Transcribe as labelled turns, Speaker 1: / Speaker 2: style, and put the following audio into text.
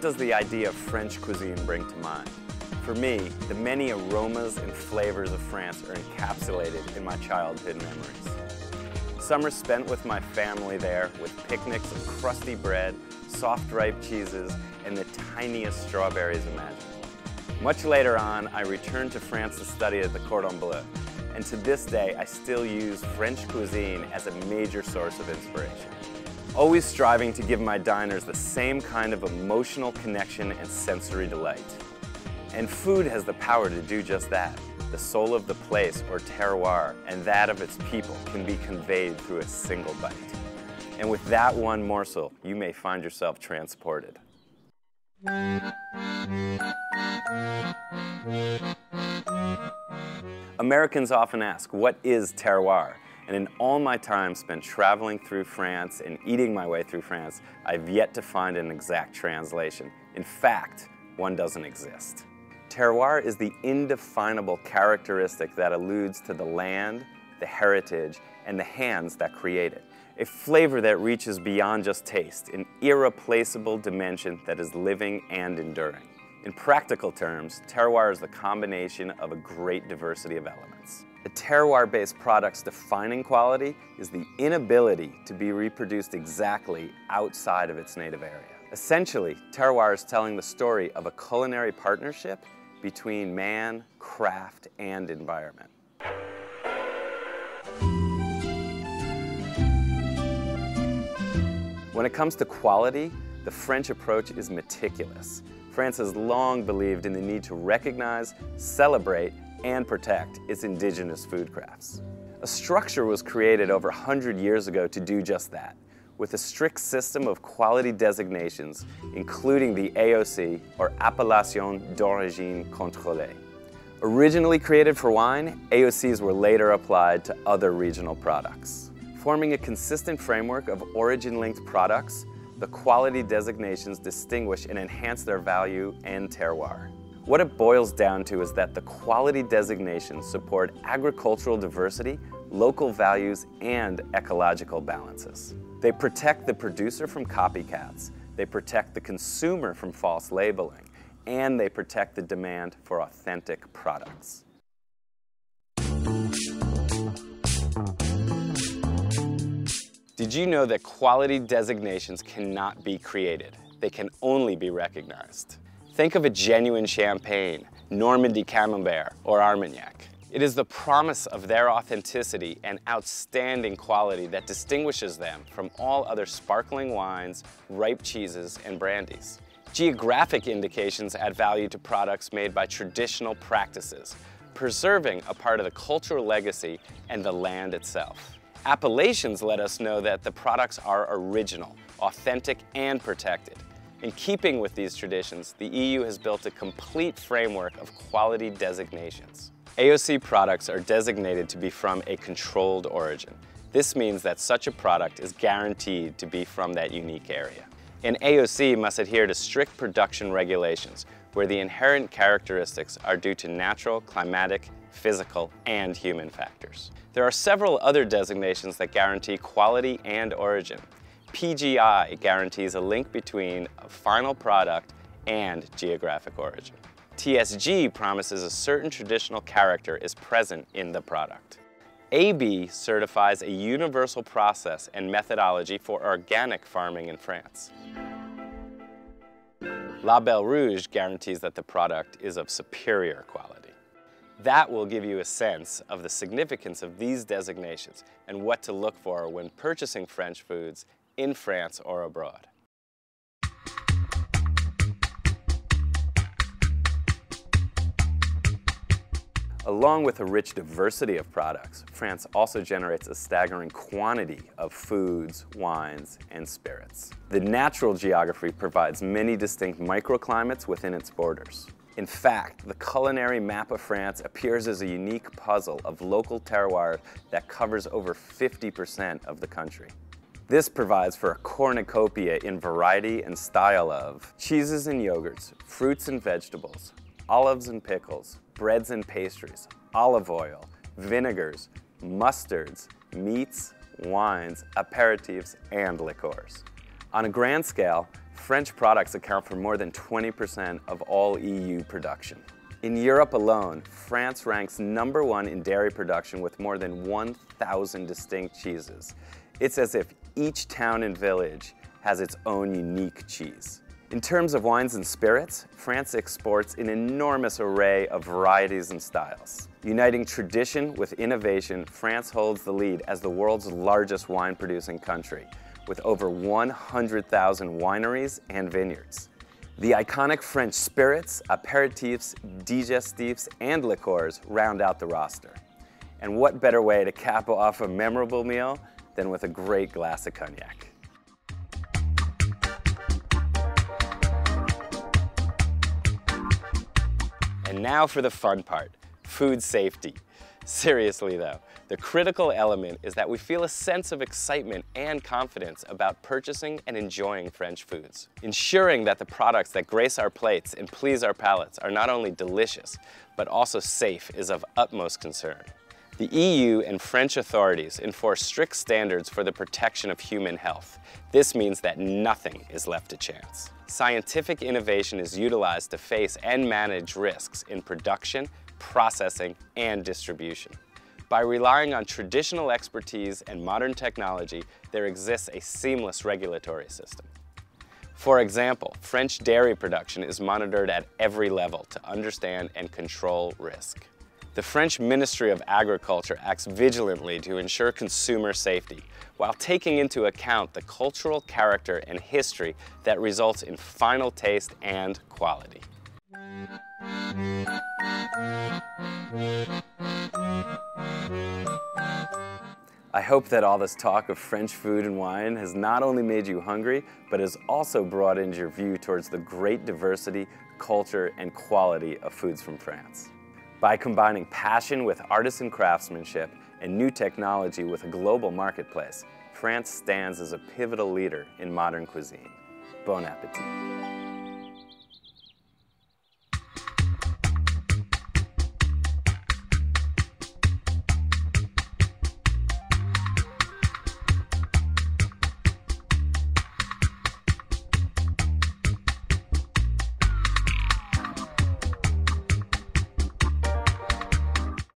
Speaker 1: does the idea of French cuisine bring to mind? For me, the many aromas and flavors of France are encapsulated in my childhood memories. Summers spent with my family there, with picnics of crusty bread, soft ripe cheeses, and the tiniest strawberries imaginable. Much later on, I returned to France to study at the Cordon Bleu, and to this day, I still use French cuisine as a major source of inspiration. Always striving to give my diners the same kind of emotional connection and sensory delight. And food has the power to do just that. The soul of the place, or terroir, and that of its people can be conveyed through a single bite. And with that one morsel, you may find yourself transported. Americans often ask, what is terroir? And in all my time spent traveling through France and eating my way through France, I've yet to find an exact translation. In fact, one doesn't exist. Terroir is the indefinable characteristic that alludes to the land, the heritage, and the hands that create it. A flavor that reaches beyond just taste, an irreplaceable dimension that is living and enduring. In practical terms, terroir is the combination of a great diversity of elements. A terroir-based product's defining quality is the inability to be reproduced exactly outside of its native area. Essentially, terroir is telling the story of a culinary partnership between man, craft, and environment. When it comes to quality, the French approach is meticulous. France has long believed in the need to recognize, celebrate, and protect its indigenous food crafts. A structure was created over 100 years ago to do just that, with a strict system of quality designations, including the AOC, or Appellation d'Origine Contrôlée. Originally created for wine, AOCs were later applied to other regional products. Forming a consistent framework of origin-linked products, the quality designations distinguish and enhance their value and terroir. What it boils down to is that the quality designations support agricultural diversity, local values, and ecological balances. They protect the producer from copycats, they protect the consumer from false labeling, and they protect the demand for authentic products. Did you know that quality designations cannot be created? They can only be recognized. Think of a genuine champagne, Normandy Camembert, or Armagnac. It is the promise of their authenticity and outstanding quality that distinguishes them from all other sparkling wines, ripe cheeses, and brandies. Geographic indications add value to products made by traditional practices, preserving a part of the cultural legacy and the land itself. Appellations let us know that the products are original, authentic, and protected. In keeping with these traditions, the EU has built a complete framework of quality designations. AOC products are designated to be from a controlled origin. This means that such a product is guaranteed to be from that unique area. An AOC must adhere to strict production regulations, where the inherent characteristics are due to natural, climatic, physical, and human factors. There are several other designations that guarantee quality and origin. PGI guarantees a link between a final product and geographic origin. TSG promises a certain traditional character is present in the product. AB certifies a universal process and methodology for organic farming in France. Label Rouge guarantees that the product is of superior quality. That will give you a sense of the significance of these designations and what to look for when purchasing French foods in France or abroad. Along with a rich diversity of products, France also generates a staggering quantity of foods, wines, and spirits. The natural geography provides many distinct microclimates within its borders. In fact, the culinary map of France appears as a unique puzzle of local terroirs that covers over 50% of the country. This provides for a cornucopia in variety and style of cheeses and yogurts, fruits and vegetables, olives and pickles, breads and pastries, olive oil, vinegars, mustards, meats, wines, aperitifs, and liqueurs. On a grand scale, French products account for more than 20% of all EU production. In Europe alone, France ranks #1 in dairy production with more than 1,000 distinct cheeses. It's as if each town and village has its own unique cheese. In terms of wines and spirits, France exports an enormous array of varieties and styles. Uniting tradition with innovation, France holds the lead as the world's largest wine-producing country, with over 100,000 wineries and vineyards. The iconic French spirits, apéritifs, digestifs, and liqueurs round out the roster. And what better way to cap off a memorable meal than with a great glass of cognac? And now for the fun part, food safety. Seriously though, the critical element is that we feel a sense of excitement and confidence about purchasing and enjoying French foods. Ensuring that the products that grace our plates and please our palates are not only delicious, but also safe is of utmost concern. The EU and French authorities enforce strict standards for the protection of human health. This means that nothing is left to chance. Scientific innovation is utilized to face and manage risks in production, processing, and distribution. By relying on traditional expertise and modern technology, there exists a seamless regulatory system. For example, French dairy production is monitored at every level to understand and control risk. The French Ministry of Agriculture acts vigilantly to ensure consumer safety, while taking into account the cultural character and history that results in final taste and quality. I hope that all this talk of French food and wine has not only made you hungry, but has also broadened your view towards the great diversity, culture, and quality of foods from France. By combining passion with artisan craftsmanship and new technology with a global marketplace, France stands as a pivotal leader in modern cuisine. Bon appétit.